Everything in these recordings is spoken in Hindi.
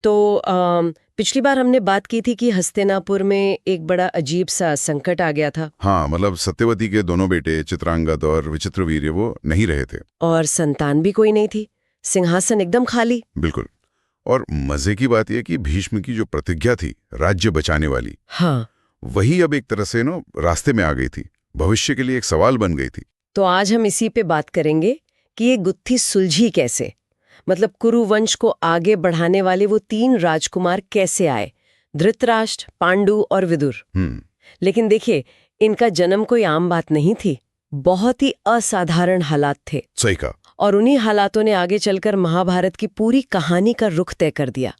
तो पिछली बार हमने बात की थी कि हस्तिनापुर में एक बड़ा अजीब सा संकट आ गया था। हाँ, मतलब सत्यवती के दोनों बेटे चित्रांगद और विचित्रवीर्य वो नहीं रहे थे। और संतान भी कोई नहीं थी, सिंहासन एकदम खाली। बिल्कुल। और मजे की बात यह कि भीष्म की जो प्रतिज्ञा थी राज्य बचाने वाली, हाँ, वही अब एक तरह से रास्ते में आ गई थी, भविष्य के लिए एक सवाल बन गई थी। तो आज हम इसी पे बात करेंगे कि ये गुत्थी सुलझी कैसे। मतलब कुरु वंश को आगे बढ़ाने वाले वो 3 राजकुमार कैसे आए, धृतराष्ट्र, पांडु और विदुर। लेकिन देखिए, इनका जन्म कोई आम बात नहीं थी, बहुत ही असाधारण हालात थे। सही कहा। और उन्हीं हालातों ने आगे चलकर महाभारत की पूरी कहानी का रुख तय कर दिया।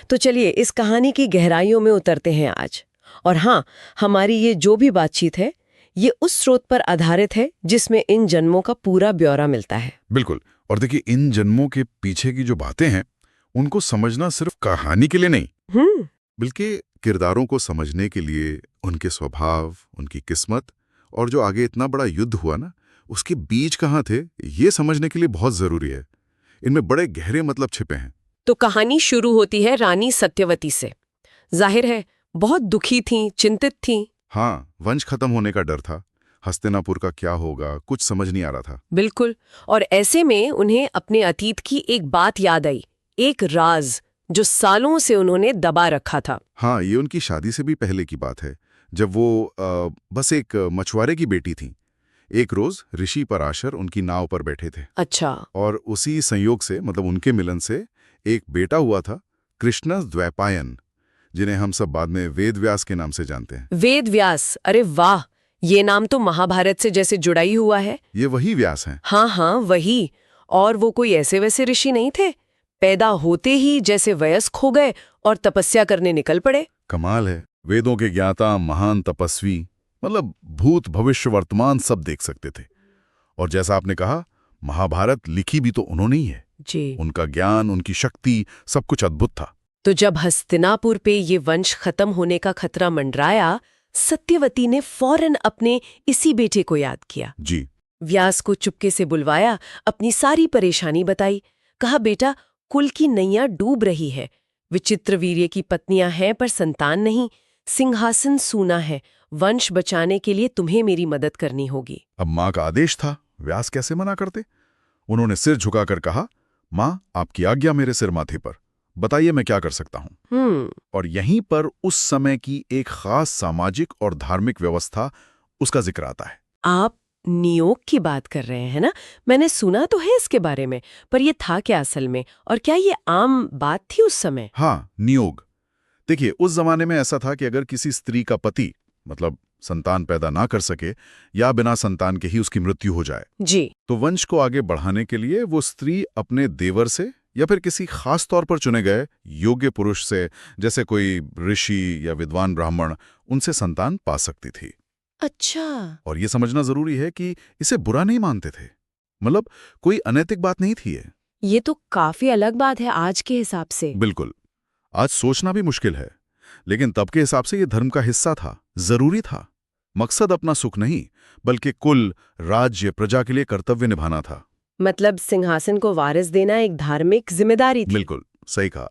तो चलिए इस कहानी की गहराइयों में उतरते हैं आज। और हाँ, हमारी ये जो भी बातचीत है, ये उस स्रोत पर आधारित है जिसमें इन जन्मों का पूरा ब्यौरा मिलता है। बिल्कुल। और देखिए, इन जन्मों के पीछे की जो बातें हैं, उनको समझना सिर्फ कहानी के लिए नहीं, बल्कि किरदारों को समझने के लिए, उनके स्वभाव, उनकी किस्मत और जो आगे इतना बड़ा युद्ध हुआ ना, उसके बीज कहाँ थे, ये समझने के लिए बहुत जरूरी है। इनमें बड़े गहरे मतलब छिपे हैं। तो कहानी शुरू होती है रानी सत्यवती से। जाहिर है बहुत दुखी थीं, चिंतित थीं। हाँ, वंश खत्म होने का डर था, हस्तिनापुर का क्या होगा कुछ समझ नहीं आ रहा था। बिल्कुल। और ऐसे में उन्हें अपने अतीत की एक बात याद आई, एक राज जो सालों से उन्होंने दबा रखा था। हाँ, ये उनकी शादी से भी पहले की बात है, जब वो बस एक मछुआरे की बेटी थी। एक रोज ऋषि पराशर उनकी नाव पर बैठे थे। अच्छा। और उसी संयोग से, मतलब उनके मिलन से, एक बेटा हुआ था, कृष्णद्वैपायन, जिन्हें हम सब बाद में वेद व्यास के नाम से जानते हैं। वेद व्यास, अरे वाह, ये नाम तो महाभारत से जैसे जुड़ा ही हुआ है। ये वही व्यास हैं। हाँ हाँ, वही। और वो कोई ऐसे वैसे ऋषि नहीं थे, पैदा होते ही जैसे वयस्क हो गए और तपस्या करने निकल पड़े। कमाल है, वेदों के ज्ञाता, महान तपस्वी, मतलब भूत भविष्य वर्तमान सब देख सकते थे। और जैसा आपने कहा, महाभारत लिखी भी तो उन्होंने ही है जी। उनका ज्ञान, उनकी शक्ति, सब कुछ अद्भुत था। तो जब हस्तिनापुर पे ये वंश खत्म होने का खतरा मंडराया, सत्यवती ने फौरन अपने इसी बेटे को याद किया। जी। व्यास को चुपके से बुलवाया, अपनी सारी परेशानी बताई। कहा, बेटा, कुल की नैया डूब रही है, विचित्रवीर्य की पत्नियां हैं पर संतान नहीं, सिंहासन सूना है, वंश बचाने के लिए तुम्हें मेरी मदद करनी होगी। अब माँ का आदेश था, व्यास कैसे मना करते। उन्होंने सिर झुकाकर कहा, माँ आपकी आज्ञा मेरे सिर माथे पर, बताइए मैं क्या कर सकता हूँ। और यहीं पर उस समय की एक खास सामाजिक और धार्मिक व्यवस्था, उसका जिक्र आता है। आप नियोग की बात कर रहे हैं ना? मैंने सुना तो है इसके बारे में, पर यह था क्या असल में, और क्या ये आम बात थी उस समय? हाँ, नियोग। देखिए, उस जमाने में ऐसा था कि अगर किसी स्त्री का पति, मतलब संतान पैदा ना कर सके या बिना संतान के ही उसकी मृत्यु हो जाए, जी, तो वंश को आगे बढ़ाने के लिए वो स्त्री अपने देवर से या फिर किसी खास तौर पर चुने गए योग्य पुरुष से, जैसे कोई ऋषि या विद्वान ब्राह्मण, उनसे संतान पा सकती थी। अच्छा। और ये समझना जरूरी है कि इसे बुरा नहीं मानते थे, मतलब कोई अनैतिक बात नहीं थी ये तो काफी अलग बात है आज के हिसाब से। बिल्कुल। आज सोचना भी मुश्किल है, लेकिन तब के हिसाब से ये धर्म का हिस्सा था, जरूरी था। मकसद अपना सुख नहीं, बल्कि कुल, राज्य, प्रजा के लिए कर्तव्य निभाना था। मतलब सिंहासन को वारिस देना एक धार्मिक जिम्मेदारी थी। बिल्कुल सही कहा।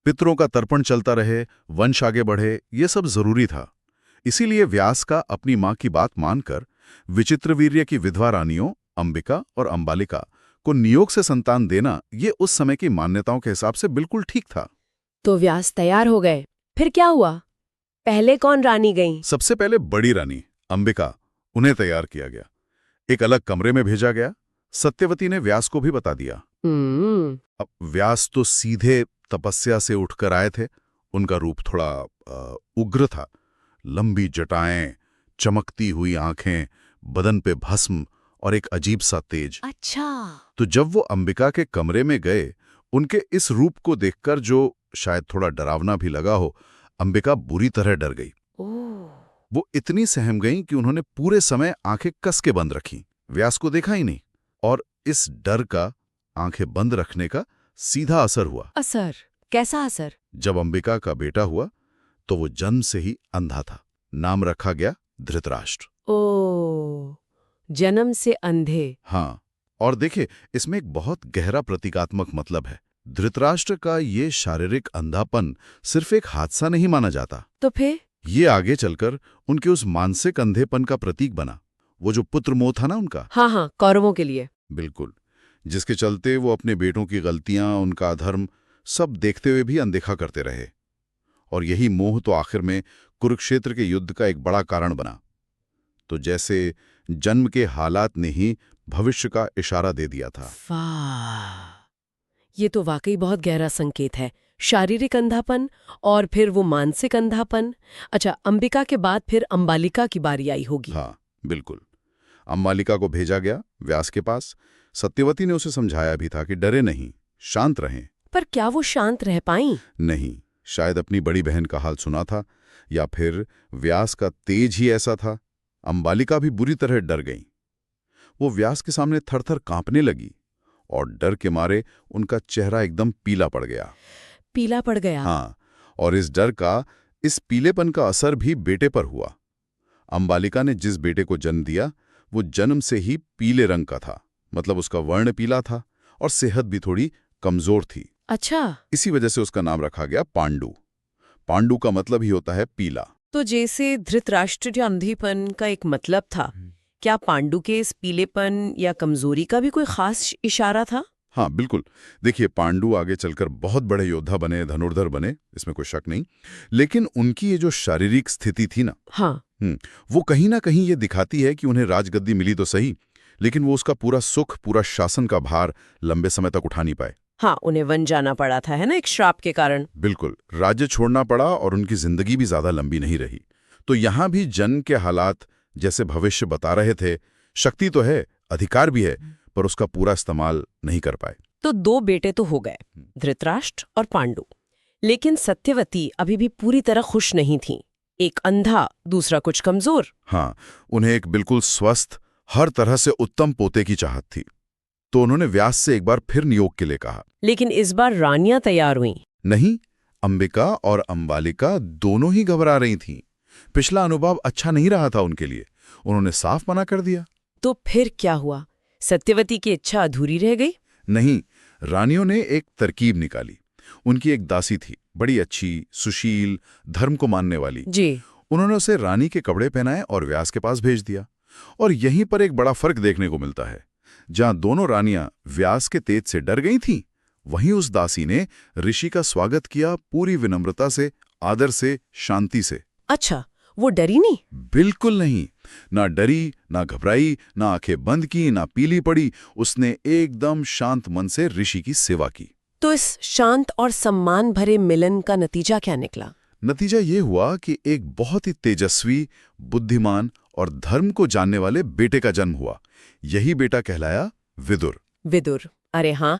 पितरों का तर्पण चलता रहे, वंश आगे बढ़े, ये सब जरूरी था। इसीलिए व्यास का अपनी मां की बात मानकर विचित्रवीर्य की विधवा रानियों अंबिका और अंबालिका को नियोग से संतान देना, ये उस समय की मान्यताओं के हिसाब से बिल्कुल ठीक था। तो व्यास तैयार हो गए। फिर क्या हुआ? पहले कौन रानी गई? सबसे पहले बड़ी रानी अंबिका, उन्हें तैयार किया गया, एक अलग कमरे में भेजा गया। सत्यवती ने व्यास को भी बता दिया। अब व्यास तो सीधे तपस्या से उठकर आए थे। उनका रूप थोड़ा उग्र था, लंबी जटाएं, चमकती हुई आंखें, बदन पे भस्म और एक अजीब सा तेज। अच्छा। तो जब वो अंबिका के कमरे में गए, उनके इस रूप को देखकर, जो शायद थोड़ा डरावना भी लगा हो, अंबिका बुरी तरह डर गई। वो इतनी सहम गईं कि उन्होंने पूरे समय आंखें कस के बंद रखीं, व्यास को देखा ही नहीं। और इस डर का आंखें बंद रखने का सीधा असर हुआ। असर? कैसा असर? जब अंबिका का बेटा हुआ तो वो जन्म से ही अंधा था। नाम रखा गया धृतराष्ट्र। ओ, जन्म से अंधे। हाँ, और देखिए, इसमें एक बहुत गहरा प्रतीकात्मक मतलब है। धृतराष्ट्र का ये शारीरिक अंधापन सिर्फ एक हादसा नहीं माना जाता। तो फिर ये आगे चलकर उनके उस मानसिक अंधेपन का प्रतीक बना। वो जो पुत्र मोह था ना उनका, हाँ, कौरवों के लिए। बिल्कुल, जिसके चलते वो अपने बेटों की गलतियां, उनका अधर्म सब देखते हुए भी अनदेखा करते रहे। और यही मोह तो आखिर में कुरुक्षेत्र के युद्ध का एक बड़ा कारण बना। तो जैसे जन्म के हालात ने ही भविष्य का इशारा दे दिया था। वाह, ये तो वाकई बहुत गहरा संकेत है। शारीरिक अंधापन और फिर वो मानसिक अंधापन। अच्छा, अंबिका के बाद फिर अंबालिका की बारी आई होगी। हाँ, बिल्कुल। अंबालिका को भेजा गया व्यास के पास। सत्यवती ने उसे समझाया भी था कि डरे नहीं, शांत रहें। पर क्या वो शांत रह पाई? नहीं, शायद अपनी बड़ी बहन का हाल सुना था, या फिर व्यास का तेज ही ऐसा था। अंबालिका भी बुरी तरह डर गई। वो व्यास के सामने थरथर कांपने लगी और डर के मारे उनका चेहरा एकदम पीला पड़ गया। पीला पड़ गया? हाँ, और इस डर का, इस पीलेपन का असर भी बेटे पर हुआ। अंबालिका ने जिस बेटे को जन्म दिया वो जन्म से ही पीले रंग का था, मतलब उसका वर्ण पीला था और सेहत भी थोड़ी कमजोर थी। अच्छा, इसी वजह से उसका नाम रखा गया पांडु। पांडु का मतलब ही होता है पीला। तो जैसे धृतराष्ट्र के अंधेपन का एक मतलब था, क्या पांडु के इस पीलेपन या कमजोरी का भी कोई खास इशारा था? हाँ, बिल्कुल। देखिए, पांडु आगे चलकर बहुत बड़े योद्धा बने, धनुर्धर बने, इसमें कोई शक नहीं। लेकिन उनकी ये जो शारीरिक स्थिति थी ना, हाँ, वो कहीं ना कहीं ये दिखाती है कि उन्हें राजगद्दी मिली तो सही, लेकिन वो उसका पूरा सुख, पूरा शासन का भार लंबे समय तक उठा नहीं पाए। हाँ, उन्हें वन जाना पड़ा था, है ना, एक श्राप के कारण। बिल्कुल, राज्य छोड़ना पड़ा और उनकी जिंदगी भी ज्यादा लंबी नहीं रही। तो यहां भी जन्म के हालात जैसे भविष्य बता रहे थे, शक्ति तो है, अधिकार भी है, पर उसका पूरा इस्तेमाल नहीं कर पाए। तो दो बेटे तो हो गए, धृतराष्ट्र और पांडु। लेकिन सत्यवती अभी भी पूरी तरह खुश नहीं थी। एक अंधा, दूसरा कुछ कमजोर। हाँ, उन्हें एक बिल्कुल स्वस्थ, हर तरह से उत्तम पोते की चाहत थी। तो उन्होंने व्यास से एक बार फिर नियोग के लिए कहा। लेकिन इस बार रानियां तैयार हुईं। नहीं, अंबिका और अंबालिका दोनों ही घबरा रही थीं। पिछला अनुभव अच्छा नहीं रहा था उनके लिए। उन्होंने साफ मना कर दिया। तो फिर क्या हुआ? सत्यवती की इच्छा अधूरी रह गई? नहीं, रानियों ने एक तरकीब निकाली। उनकी एक दासी थी, बड़ी अच्छी, सुशील, धर्म को मानने वाली। जी। उन्होंने उसे रानी के कपड़े पहनाए और व्यास के पास भेज दिया। और यहीं पर एक बड़ा फर्क देखने को मिलता है। जहां दोनों रानियां व्यास के तेज से डर गई थीं, वहीं उस दासी ने ऋषि का स्वागत किया, पूरी विनम्रता से, आदर से, शांति से। अच्छा, वो डरी नहीं? बिल्कुल नहीं। ना डरी, ना घबराई, ना आंखें बंद की, ना पीली पड़ी। उसने एकदम शांत मन से ऋषि की सेवा की। तो इस शांत और सम्मान भरे मिलन का नतीजा क्या निकला? नतीजा ये हुआ कि एक बहुत ही तेजस्वी, बुद्धिमान और धर्म को जानने वाले बेटे का जन्म हुआ। यही बेटा कहलाया विदुर। विदुर, अरे हाँ,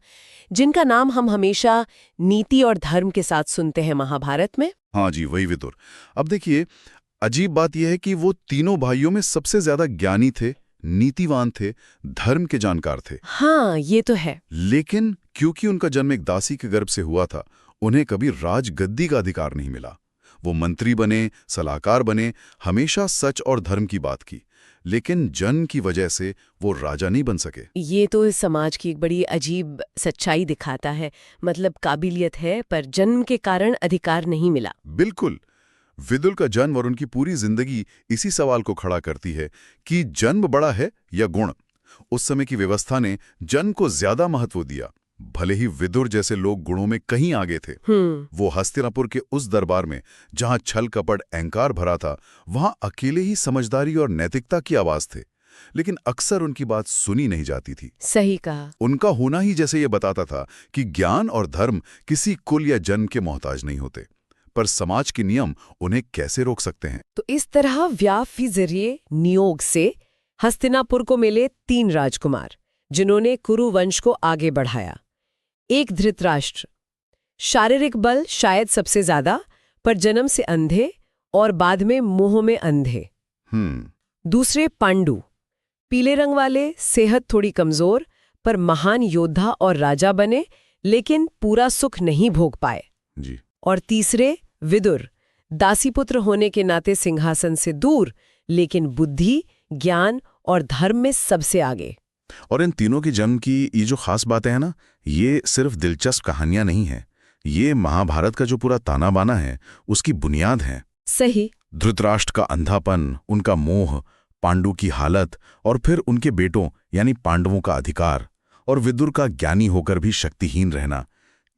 जिनका नाम हम हमेशा नीति और धर्म के साथ सुनते हैं महाभारत में। हाँ जी, वही विदुर। अब देखिए, अजीब बात यह है कि वो तीनों भाइयों में सबसे ज्यादा ज्ञानी थे, नीतिवान थे, धर्म के जानकार थे। हाँ, ये तो है। लेकिन क्योंकि उनका जन्म एक दासी के गर्भ से हुआ था, उन्हें कभी राजगद्दी का अधिकार नहीं मिला। वो मंत्री बने, सलाहकार बने, हमेशा सच और धर्म की बात की, लेकिन जन्म की वजह से वो राजा नहीं बन सके। ये तो इस समाज की एक बड़ी अजीब सच्चाई दिखाता है। मतलब काबिलियत है, पर जन्म के कारण अधिकार नहीं मिला। बिल्कुल। विदुर का जन्म और उनकी पूरी जिंदगी इसी सवाल को खड़ा करती है कि जन्म बड़ा है या गुण। उस समय की व्यवस्था ने जन्म को ज्यादा महत्व दिया, भले ही विदुर जैसे लोग गुणों में कहीं आगे थे। वो हस्तिनापुर के उस दरबार में जहां छल कपट अहंकार भरा था, वहां अकेले ही समझदारी और नैतिकता की आवाज थे। लेकिन अक्सर उनकी बात सुनी नहीं जाती थी। सही कहा। उनका होना ही जैसे ये बताता था कि ज्ञान और धर्म किसी कुल या जन्म के मोहताज नहीं होते, पर समाज के नियम उन्हें कैसे रोक सकते हैं। तो इस तरह व्यास के जरिए नियोग से हस्तिनापुर को मिले 3 राजकुमार, जिन्होंने कुरु वंश को आगे बढ़ाया। एक धृतराष्ट्र, शारीरिक बल शायद सबसे ज्यादा, पर जन्म से अंधे और बाद में मोह में अंधे। दूसरे पांडु, पीले रंग वाले, सेहत थोड़ी कमजोर, पर महान योद्धा और राजा बने, लेकिन पूरा सुख नहीं भोग पाए जी। और तीसरे विदुर, दासीपुत्र होने के नाते सिंहासन से दूर, लेकिन बुद्धि, ज्ञान और धर्म में सबसे आगे। और इन तीनों के जन्म की ये जो खास बातें हैं ना, ये सिर्फ दिलचस्प कहानियां नहीं हैं। ये महाभारत का जो पूरा ताना बाना है उसकी बुनियाद है। सही। धृतराष्ट्र का अंधापन, उनका मोह, पांडु की हालत और फिर उनके बेटों यानी पांडवों का अधिकार, और विदुर का ज्ञानी होकर भी शक्तिहीन रहना,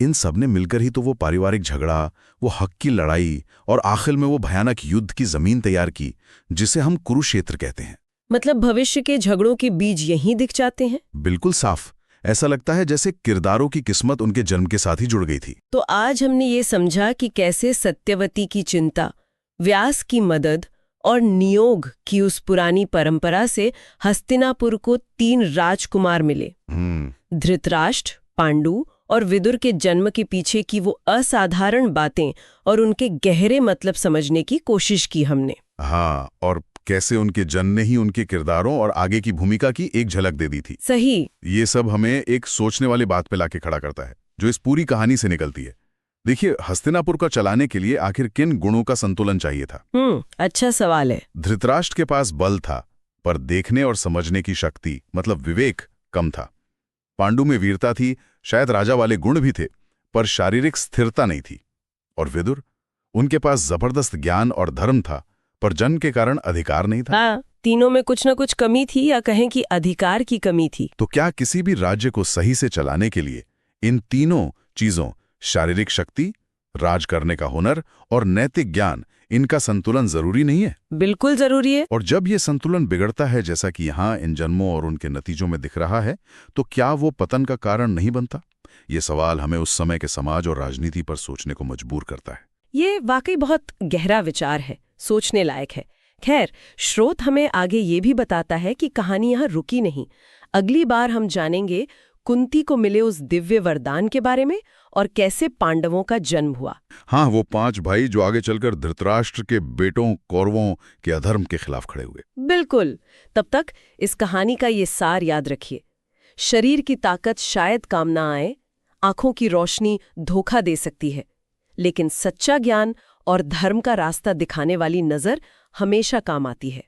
इन सब ने मिलकर ही तो वो पारिवारिक झगड़ा, वो हक की लड़ाई और आखिर में वो भयानक युद्ध की जमीन तैयार की जिसे हम कुरुक्षेत्र कहते हैं। मतलब भविष्य के झगड़ों के बीज यहीं दिख जाते हैं। बिल्कुल साफ। ऐसा लगता है जैसे किरदारों की किस्मत उनके जन्म के साथ ही जुड़ गई थी। तो आज हमने ये समझा कि कैसे सत्यवती की चिंता, व्यास की मदद और नियोग की उस पुरानी परंपरा से हस्तिनापुर को 3 राजकुमार मिले। धृतराष्ट्र, पांडु और विदुर के जन्म के पीछे की वो असाधारण बातें और उनके गहरे मतलब समझने की कोशिश की हमने। हाँ, और कैसे उनके जन्म ने ही उनके किरदारों और आगे की भूमिका की एक झलक दे दी थी। सही। ये सब हमें एक सोचने वाली बात पे लाके खड़ा करता है जो इस पूरी कहानी से निकलती है। देखिए, हस्तिनापुर का चलाने के लिए आखिर किन गुणों का संतुलन चाहिए था? अच्छा सवाल है। धृतराष्ट्र के पास बल था, पर देखने और समझने की शक्ति मतलब विवेक कम था। पांडु में वीरता थी, शायद राजा वाले गुण भी थे, पर शारीरिक स्थिरता नहीं थी। और विदुर, उनके पास जबरदस्त ज्ञान और धर्म था, पर जन्म के कारण अधिकार नहीं था। हाँ, तीनों में कुछ न कुछ कमी थी, या कहें कि अधिकार की कमी थी। तो क्या किसी भी राज्य को सही से चलाने के लिए इन तीनों चीजों, शारीरिक शक्ति, राज करने का हुनर और नैतिक ज्ञान, इनका संतुलन जरूरी नहीं है? बिल्कुल जरूरी है। और जब ये संतुलन बिगड़ता है, जैसा कि यहाँ इन जन्मों और उनके नतीजों में दिख रहा है, तो क्या वो पतन का कारण नहीं बनता? ये सवाल हमें उस समय के समाज और राजनीति पर सोचने को मजबूर करता है। ये वाकई बहुत गहरा विचार है, सोचने लायक है। खैर, स्रोत हमें आगे ये भी बताता है कि कहानी यहाँ रुकी नहीं। अगली बार हम जानेंगे कुंती को मिले उस दिव्य वरदान के बारे में और कैसे पांडवों का जन्म हुआ। हाँ, वो 5 भाई जो आगे चलकर धृतराष्ट्र के बेटों कौरवों के अधर्म के खिलाफ खड़े हुए। बिल्कुल। तब तक इस कहानी का ये सार याद रखिए। शरीर की ताकत शायद काम ना आए, आंखों की रोशनी धोखा दे सकती है, लेकिन सच्चा ज्ञान और धर्म का रास्ता दिखाने वाली नजर हमेशा काम आती है।